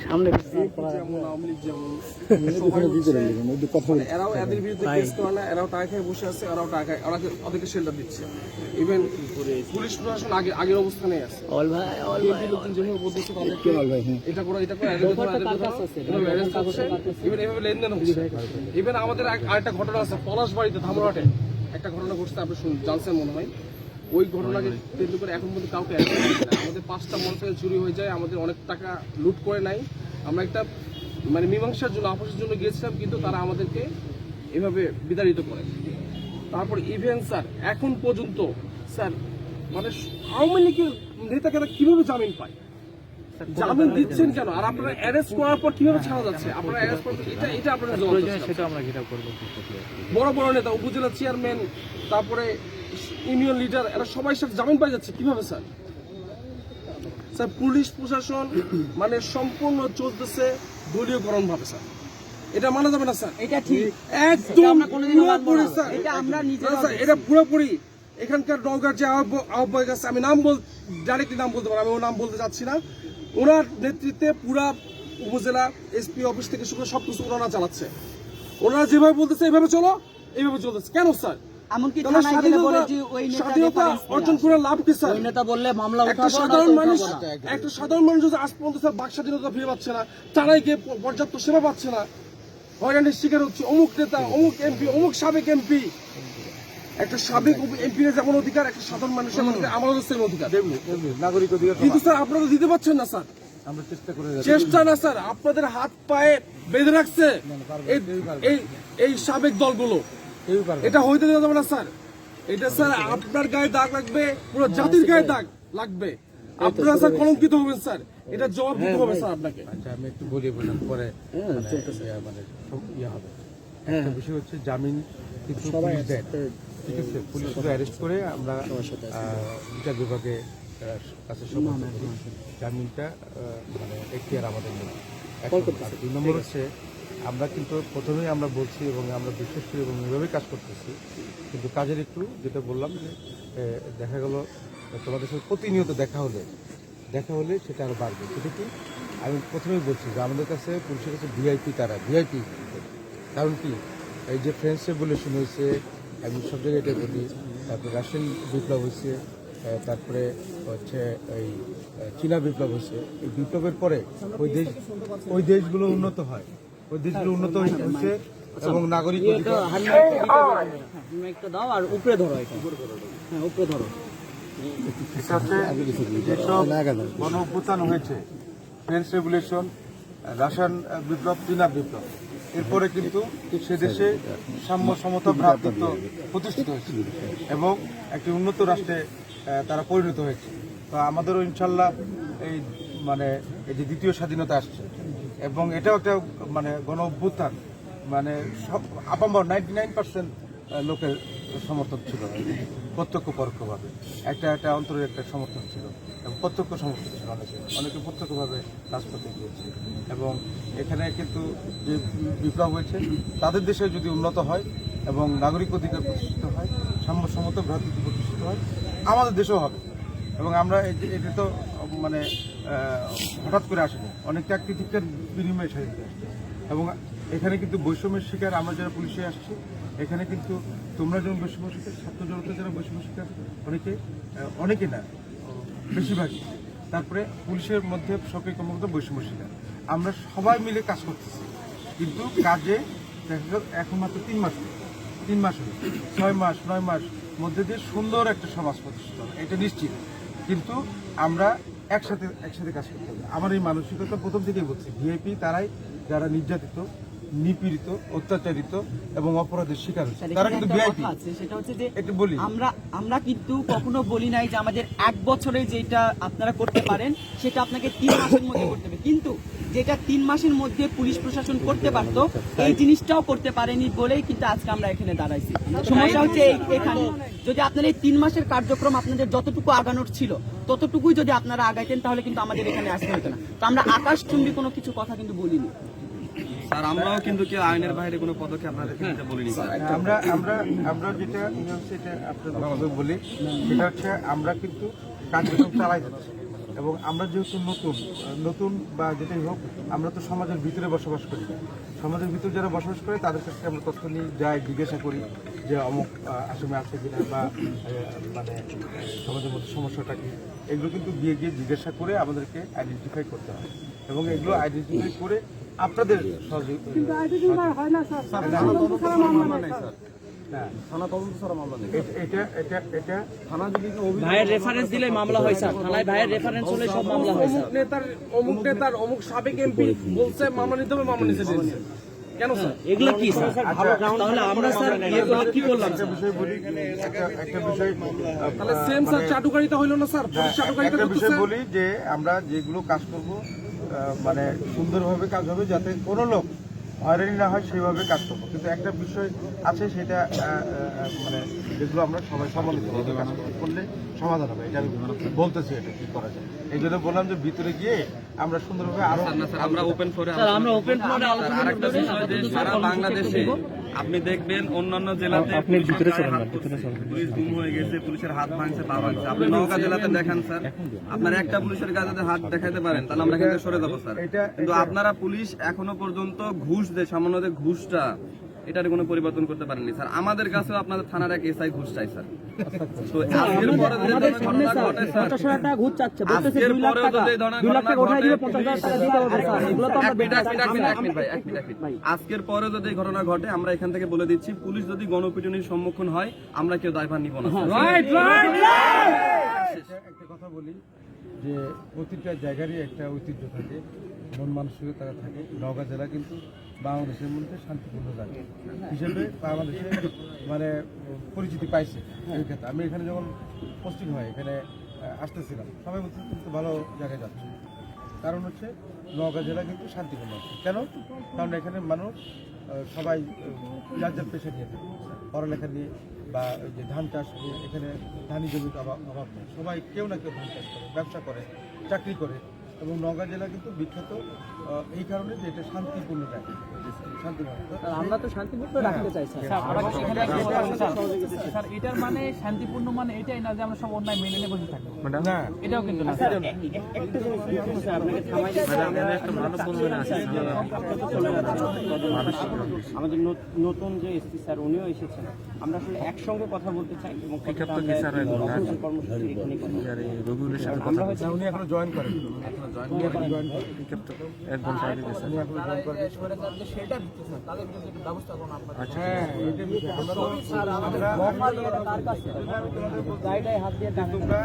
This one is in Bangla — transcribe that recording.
সামনে এরাও এদের বিরুদ্ধে কেস করে না, এরাও টাকা খেয়ে বসে আছে, এরাও টাকা খায়, ওদেরকে শেল্টার দিচ্ছে। ইভেন পুলিশ প্রশাসন আগের অবস্থানে আছে। যেভাবে বলতেছে এটা করে ইভেন এভাবে লেনদেন হচ্ছে। ইভেন আমাদের আরেকটা ঘটনা আছে পলাশবাড়িতে, ধামরাহাটে একটা ঘটনা ঘটছে, আপনি জানছেন মনে হয়। ওই ঘটনাকে কেন্দ্র করে এখন পর্যন্ত কাউকে আমাদের 5টা মোটরসাইকেল চুরি হয়ে যায়, আমাদের অনেক টাকা লুট করে নাই। আমরা একটা মানে মীমাংসার জন্য আপোষের জন্য গিয়েছিলাম, কিন্তু তারা আমাদেরকে এভাবে বিতাড়িত করে। তারপর ইভেন স্যার এখন পর্যন্ত স্যার মানে আওয়ামী লীগের নেতাকে কিভাবে জামিন পায়, জামিন দিচ্ছেন কেন? আর আপনারা অ্যারেস্ট করার পর কিভাবে ছাড়া যাচ্ছে? আপনারা অ্যারেস্ট করতে এটা আপনারা সেটা আমরা ঘেরাও করবো। বড় বড় নেতা, উপজেলা চেয়ারম্যান, তারপরে ইউনিয়ন লিডার, এরা সবাই সাথে জামিন পাই যাচ্ছে কিভাবে স্যার? স্যার পুলিশ প্রশাসন মানে সম্পূর্ণ চলতেছে দলীয়করণ ভাবে স্যার, এটা মানা যাবে না স্যার। এটা ঠিক একদম পুরোপুরি স্যার, এটা আমরা নিজেরা স্যার এটা পুরোপুরি। এখানকার নওগাঁর যে আহ্বায়ক আছে, আমি ডাইরেক্টলি নাম বলতে পারি, আমি ওর নাম বলতে চাচ্ছি না, ওনার নেতৃত্বে পুরা উপজেলা এসপি অফিস থেকে শুরু করে সবকিছু ওনারা চালাচ্ছে। ওনারা যেভাবে বলতেছে এইভাবে চলো, এইভাবে চলতেছে কেন স্যার? এমনকি থানায় গেলে বলে যে ওই স্বাধীনতা অর্জন করে লাভ কি স্যার? ওই নেতা বললে মামলা একটা সাধারণ মানুষ যদি আজ পর্যন্ত স্যার বাক স্বাধীনতা ফিরে পাচ্ছে না, থানায় গিয়ে পর্যাপ্ত সেবা পাচ্ছে না, হয়রানির শিকার হচ্ছে। অমুক নেতা, অমুক এমপি, অমুক সাবেক এমপি, একটা সাবেক এমপি এর যেমন অধিকার, একটা সাধারণ মানুষের আমাদের সেম অধিকার, নাগরিক অধিকার, কিন্তু স্যার আপনারা দিতে পারছেন না স্যার। আমরা চেষ্টা না স্যার, আপনাদের হাত পায়ে বেঁধে রাখছে এই সাবেক দলগুলো। এটা হইতে দেওয়া যাবে না স্যার। এটা স্যার আপনার গায়ে দাগ লাগবে, পুরো জাতির গায়ে দাগ লাগবে। আপনারা স্যার কলঙ্কিত হবেন স্যার, এটা জবাব দিতে হবে স্যার আপনাকে। আচ্ছা আমি একটু বলি পরে মানে ইয়ে হবে। একটা বিষয় হচ্ছে জামিন কিন্তু পুলিশ দেয়, ঠিক আছে? পুলিশ অ্যারেস্ট করে আমরা বিচার বিভাগে কাছে সমর্থন করি। জামিনটা মানে এখতিয়ার আমাদের নেই। 2 নম্বর হচ্ছে আমরা কিন্তু প্রথমেই আমরা বলছি এবং আমরা বিশ্বাস করি এবং এভাবেই কাজ করতেছি, কিন্তু কাজের একটু যেটা বললাম যে দেখা গেল তোমাদের সাথে প্রতিনিয়ত দেখা হলে সেটা আরও বাড়বে। সেটা কি আমি প্রথমেই বলছি যে আমাদের কাছে পুলিশের কাছে ভিআইপি, তারা ভিআইপি। কারণ কি এই যে ফ্রেঞ্চ রেভলিউশন হয়েছে, আমি সব জায়গায় এটা বলি, তারপরে রাশিয়ান বিপ্লব হয়েছে, তারপরে হচ্ছে এই চীনা বিপ্লব হয়েছে। এই বিপ্লবের পরে ওই দেশগুলো উন্নত হয়, ওই দেশগুলো উন্নত হয়েছে এবং নাগরিক দাও আর উপরে ধরো, হ্যাঁ উপরে ধরো। যেসব গণ অভ্যুত্থান হয়েছে, ফ্রেঞ্চ রেভলিউশন, রাশিয়ান বিপ্লব, চীনা বিপ্লব, এরপরে কিন্তু সে দেশে সাম্য, সমতা, ভ্রাতৃত্ব প্রতিষ্ঠিত হয়েছে এবং একটি উন্নত রাষ্ট্রে তারা পরিণত হয়েছে। তো আমাদেরও ইনশাল্লাহ এই মানে এই যে দ্বিতীয় স্বাধীনতা আসছে এবং এটাও একটা মানে গণ অভ্যুত্থান, মানে সব আপামর 99% লোকের সমর্থন ছিল, প্রত্যক্ষ পরোক্ষভাবে একটা অন্তরের একটা সমর্থন ছিল এবং প্রত্যক্ষ সমর্থন ছিল অনেকে প্রত্যক্ষভাবে রাজপথে গিয়েছে। এবং এখানে কিন্তু যে বিপ্লব হয়েছে তাদের দেশে যদি উন্নত হয় এবং নাগরিক অধিকার প্রতিষ্ঠিত হয়, সাম্য, সমতা, ভ্রাতৃত্ব প্রতিষ্ঠিত হয়, আমাদের দেশেও হবে। এবং আমরা এটা তো মানে হঠাৎ করে আসেনি, অনেক চাকরি শিক্ষার বিনিময়ে স্বাধীনতা আসছে। এবং এখানে কিন্তু বৈষম্যের শিকার আমরা যারা পুলিশে আসছি, এখানে কিন্তু তোমরা যেমন বৈষম্য শিকার, ছাত্র জনতা যারা বৈষম্য শিকার, অনেকে না বেশিরভাগই। তারপরে পুলিশের মধ্যে সরকারি কর্মকর্তা বৈষম্য শিকার। আমরা সবাই মিলে কাজ করতেছি, কিন্তু কাজে দেখা গেল এখন মাত্র 3 মাস হলো, 6 মাস 9 মাস মধ্যে দিয়ে সুন্দর একটা সমাজ প্রতিষ্ঠিত হবে, এটা নিশ্চিত। কিন্তু আমরা একসাথে কাজ করতে হবে। আমার এই মানসিকতা প্রথম থেকেই বলছি, ভিআইপি তারাই যারা নির্যাতিত, নিপীড়িত, অত্যাচারিত এবং অপরাধের শিকার হচ্ছে, তারা কিন্তু ভিআইপি। সেটা হচ্ছে যে একটু বলি, আমরা কিন্তু কখনো বলি নাই যে আমাদের 1 বছরে যেটা আপনারা করতে পারেন সেটা আপনাকে 3 মাসের মধ্যে করতে হবে, কিন্তু যেটা 3 মাসের মধ্যে পুলিশ প্রশাসন করতে পারতো এই জিনিসটাও করতে পারেনি বলেই কিন্তু আজকে আমরা এখানে দাঁড়াইছি। সমস্যা হচ্ছে এখানে যদি আপনারা এই 3 মাসের কার্যক্রম আপনাদের যতটুকু আগানোর ছিল ততটুকুই যদি আপনারা আগাইতেন তাহলে কিন্তু আমাদের এখানে আসতে হতো না। তো আমরা আকাশচুম্বী কোনো কিছু কথা কিন্তু বলিনি স্যার, আমরাও কিন্তু কেউ আইনের বাইরে কোনো পদক্ষেপ আপনাদেরকে নিতে বলিনি স্যার। আমরা যেটা সেটা আপনাদের বলি, সেটা হচ্ছে আমরা কিন্তু কার্যক্রম চালাই যাচ্ছি এবং আমরা যেহেতু নতুন বা যেটাই হোক, আমরা তো সমাজের ভিতরে বসবাস করি। সমাজের ভিতরে যারা বসবাস করে তাদের কাছে আমরা তথ্য নিয়ে যাই, জিজ্ঞাসা করি যে অমুক আসামি আছে কিনা বা মানে সমাজের মধ্যে সমস্যাটা কি। এগুলো কিন্তু গিয়ে জিজ্ঞাসা করে আমাদেরকে আইডেন্টিফাই করতে হয় এবং এগুলো আইডেন্টিফাই করে আপনাদের ভাইয়ের রেফারেন্স দিলে মামলা হয় স্যার, থানায় ভাইয়ের রেফারেন্স হলে সব মামলা হয় স্যার। নেতার অমুক সাবেক এমপি বলছে মামলা নিতে হবে, মামলা নিতে দিয়েছে। কেন স্যার? এগুলো কি স্যার? তাহলে আমরা স্যার কি করলাম? একটা বিষয় বলি, একটা বিষয় তাহলে সেম স্যার চাটুকারিতা হইল না স্যার? পুলিশ চাটুকারিতা একটা বিষয় করতেছে। বলি যে আমরা যেগুলো কাজ করব মানে সুন্দরভাবে কাজ হবে, যাতে কোনো লোক হয়রানি না হয় সেইভাবে কাজ করবো। কিন্তু একটা বিষয় আছে, সেটা মানে যেগুলো আমরা সবাই সম্মানিত কাজ করলে সমাধান হবে, এটা আমি বলতেছি, এটা কি করা যায়। এই জন্য বললাম যে ভিতরে গিয়ে আমরা সুন্দরভাবে আরো আমরা ওপেন ফোরে স্যার আমরা ওপেন ফ্লোরে আলোচনা আরেকটা করতে বিষয় যে সারা বাংলাদেশে আপনি দেখবেন অন্যান্য জেলাতে পুলিশ গুম হয়ে গেছে, পুলিশের হাত ভাঙছে, পা ভাঙছে। আপনি নওগাঁ জেলাতে দেখান স্যার, আপনার একটা পুলিশের কাছে যদি হাত দেখাতে পারেন তাহলে আমরা কিন্তু সরে যাবো স্যার। কিন্তু আপনারা পুলিশ এখনো পর্যন্ত ঘুষ দেয়, সামান্য যে ঘুষটা এটার কোনো পরিবর্তন করতে পারেননি স্যার। আমাদের কাছেও আপনাদের থানার এক এসআই ঘুষ চাই স্যার। তো আজকের পরে যে ঘটনা ঘটে স্যার, আজকের পরেও যদি এই ধরনের ঘটনা ঘটে, আজকের পরে যদি এই ঘটনা ঘটে, আমরা এখান থেকে বলে দিচ্ছি, পুলিশ যদি গণপিটুনির সম্মুখীন হয় আমরা কেউ দায়ভার নিব না। একটা কথা বলি যে প্রতিটা জায়গারই একটা ঐতিহ্য থাকে, মন মানসিকতা থাকে। নওগাঁ জেলা কিন্তু বাংলাদেশের মধ্যে শান্তিপূর্ণ জায়গা হিসেবে বাংলাদেশে মানে পরিচিতি পাইছে। এই ক্ষেত্রে আমি এখানে যখন পোস্টিং হয়, এখানে আসতেছিলাম, সবাই বলছে কিন্তু ভালো জায়গায় যাচ্ছে। কারণ হচ্ছে নওগাঁ জেলা কিন্তু শান্তিপূর্ণ। কেন? কারণ এখানে মানুষ সবাই যার যার পেশা নিয়ে থাকে, পড়ালেখা নিয়ে বা ওই যে ধান চাষ নিয়ে। এখানে ধানি জমির অভাব নেই, সবাই কেউ না কেউ ধান চাষ করে, ব্যবসা করে, চাকরি করে। এবং নওগাঁ জেলা কিন্তু বিখ্যাত এই কারণে যে এটা শান্তিপূর্ণ জায়গা, শান্তিপূর্ণ। আমরা তো শান্তিপূর্ণ রাখতে চাই স্যার। স্যার এটার মানে শান্তিপূর্ণ মানে এটাই না যে আমরা সব অন্যায় মেনে নিয়ে বসে থাকবো, না, এটাও কিন্তু না। আমাদের নতুন যে এসপি স্যার উনিও এসেছেন, আমরা আসলে একসঙ্গে কথা বলতে চাই এবং কর্মসূচি এখানে আমরা হয়তো উনি এখনো জয়েন করেন, হাত দিয়ে তোমরা